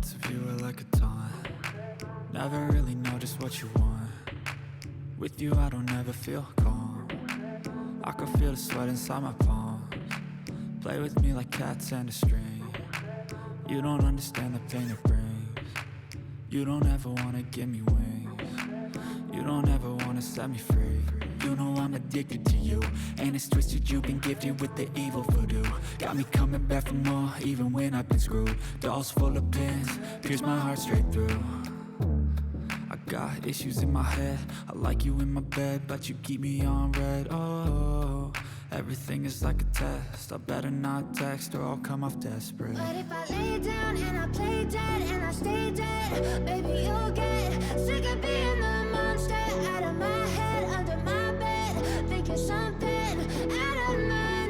Silhouettes of you are like a taunt. Never really know just what you want. With you I don't ever feel calm. I can feel the sweat inside my palms. Play with me like cats and a string. You don't understand the pain it brings. You don't ever wanna give me wings. You don't ever wanna set me free. You know I'm addicted to you, and it's twisted, you've been gifted with the evil voodoo. Got me coming back for more, even when I've been screwed. Dolls full of pins, pierce my heart straight through. I got issues in my head, I like you in my bed, but you keep me on red. Oh, everything is like a test, I better not text or I'll come off desperate. But if I lay down and I play dead and I stay dead, baby you'll get sick of being the monster out of my head, under my bed, thinking something out of my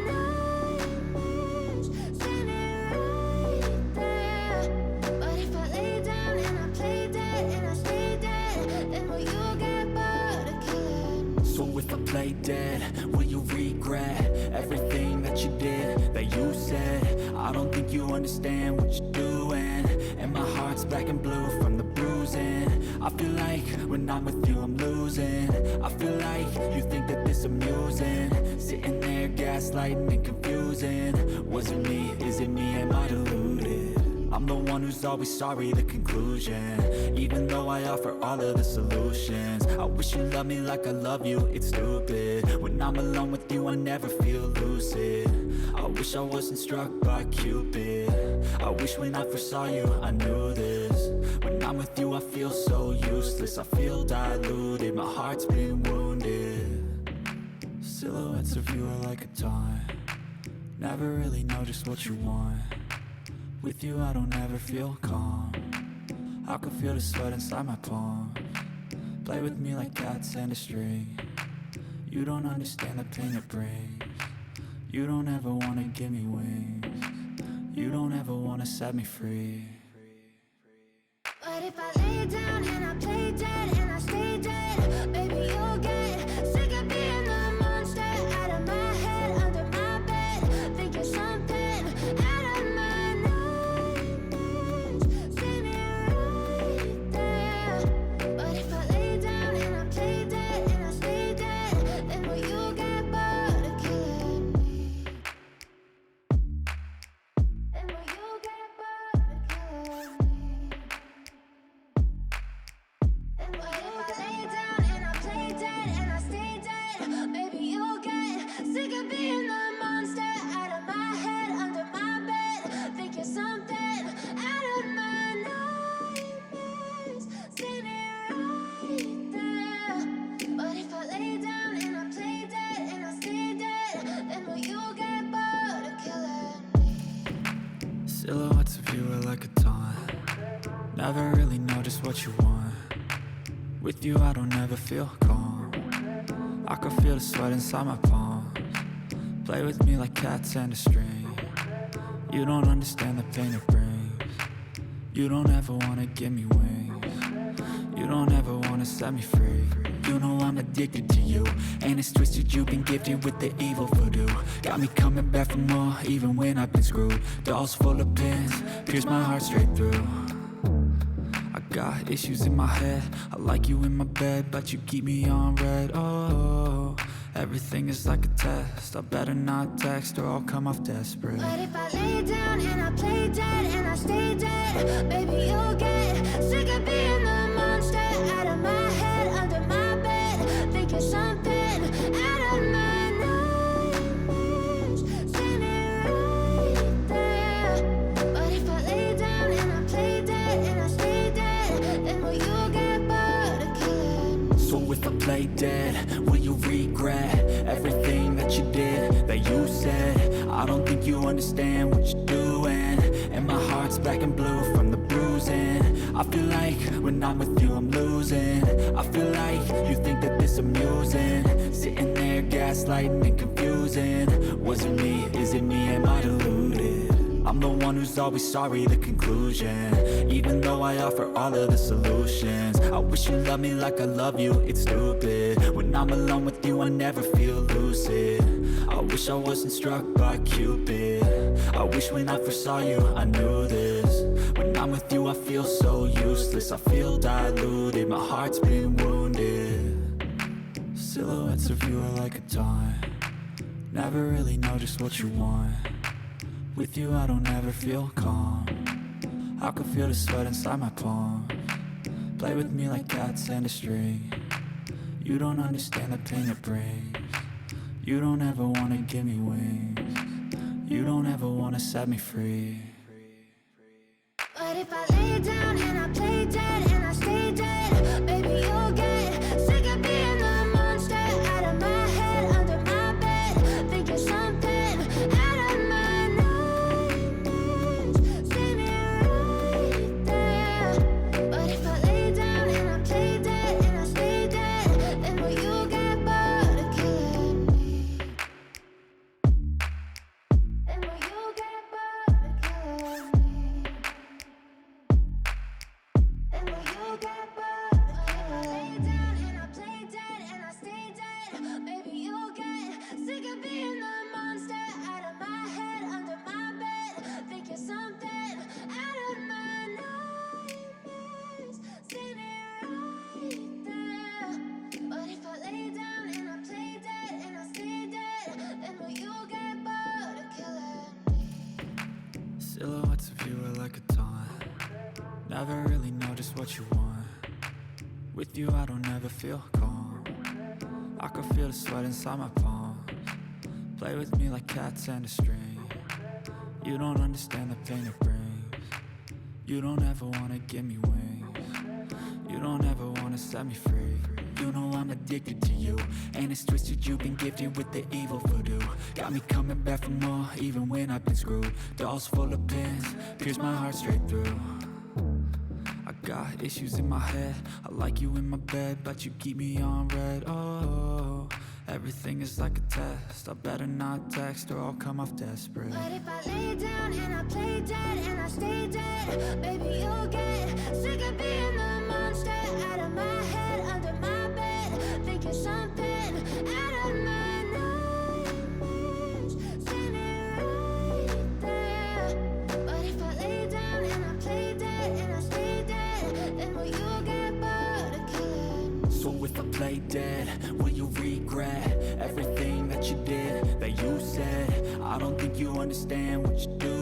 nightmares, standing right there. But if I lay down and I play dead and I stay dead, then will you get bored of killing me? So if I play dead, will you regret everything that you did, that you said? I don't think you understand what you're doing, and my heart's black and blue from the bruising. I feel like when I'm with you I'm losing. I feel like you think that this amusing, sitting there gaslighting and confusing. Was it me? Is it me? Am I deluded? I'm the one who's always sorry, the conclusion. Even though I offer all of the solutions, I wish you loved me like I love you, it's stupid. When I'm alone with you I never feel lucid. I wish I wasn't struck by Cupid. I wish when I first saw you I knew this. When I'm with you I feel so useless, I feel diluted, my heart's been wounded. Silhouettes of you are like a taunt. Never really know just what you want. With you I don't ever feel calm. I can feel the sweat inside my palms. Play with me like cats and a string. You don't understand the pain it brings. You don't ever wanna give me wings. You don't ever wanna set me free. But if I lay down and I play dead and I stay dead, baby you'll get sick of being the monster out of my head, under my bed, thinking something out of my nightmares, standing right there. But if I lay down and I play dead and I stay dead, then will you get bored of killing me? Then will you get bored of killing me? And what if I lay down and I play dead and I stay dead, baby you'll get sick of being the monster out of my head, under my bed, thinking something out of my nightmares, standing right there. But if I lay down and I play dead and I stay dead, then will you get bored of killing me? Silhouettes of you are like a taunt. Never really know just what you want. With you I don't ever feel calm. I can feel the sweat inside my palms. Play with me like cats and a string. You don't understand the pain it brings. You don't ever wanna give me wings. You don't ever wanna set me free. You know I'm addicted to you, and it's twisted, you've been gifted with the evil voodoo. Got me coming back for more, even when I've been screwed. Dolls full of pins, pierce my heart straight through. I got issues in my head, I like you in my bed, but you keep me on red. Oh, everything is like a test, I better not text or I'll come off desperate. But if I lay down and I play dead and I stay dead, baby you'll get sick of being the monster out of my head, under my bed, thinking something out of my nightmares, standing right there. But if I lay down and I play dead and I stay dead, then will you get bored of killing me? So if I play dead, will you regret everything that you did, that you said? I don't think you understand what you're doing, and my heart's black and blue from the bruising. I feel like when I'm with you I'm losing. I feel like you think that this amusing, sitting there gaslighting and confusing. Was it me? Is it me? Am I deluded? I'm the one who's always sorry, the conclusion. Even though I offer all of the solutions, I wish you loved me like I love you, it's stupid. When I'm alone with you I never feel lucid. I wish I wasn't struck by Cupid. I wish when I first saw you I knew this. When When I'm with you I feel so useless, I feel diluted, my heart's been wounded. Silhouettes of you are like a taunt, never really know just what you want. With you I don't ever feel calm, I can feel the sweat inside my palms. Play with me like cats and a string, you don't understand the pain it brings. You don't ever wanna give me wings, you don't ever wanna set me free. But if I lay down and I play dead and I stay dead, baby you'll get sick of being the monster out of my head, under my bed, thinking something out of my nightmares. See me right there. But if I lay down and I play dead and I stay dead, then will you get bored of killing me? Then will you get bored of killing me? And will you get bored? If I lay down and I play dead and I stay dead, baby you'll get sick of being the monster out of my head, under my bed, thinking something out of my nightmares. See me right there. But if I lay down and I play dead and I stay dead, then will you get bored of killing me? Silhouettes of you are like a taunt, never really know just what you want. With you I don't ever feel calm, I can feel the sweat inside my palms. Play with me like cats and a string, you don't understand the pain it brings. You don't ever wanna give me wings, you don't ever wanna set me free. You know I'm addicted to you, and it's twisted, you've been gifted with the evil voodoo. Got me coming back for more, even when I've been screwed. Dolls full of pins, pierce my heart straight through. I got issues in my head, I like you in my bed, but you keep me on red. Oh, everything is like a test, I better not text or I'll come off desperate. But if I lay down and I play dead and I stay dead, baby you'll get sick of being the monster out of my head, under my bed, thinking something out of my nightmares. See me right there. But if I lay down and I play dead and I stay dead, then will you get bored of killing me? So if I play dead, will you regret everything that you did, that you said? I don't think you understand what you do.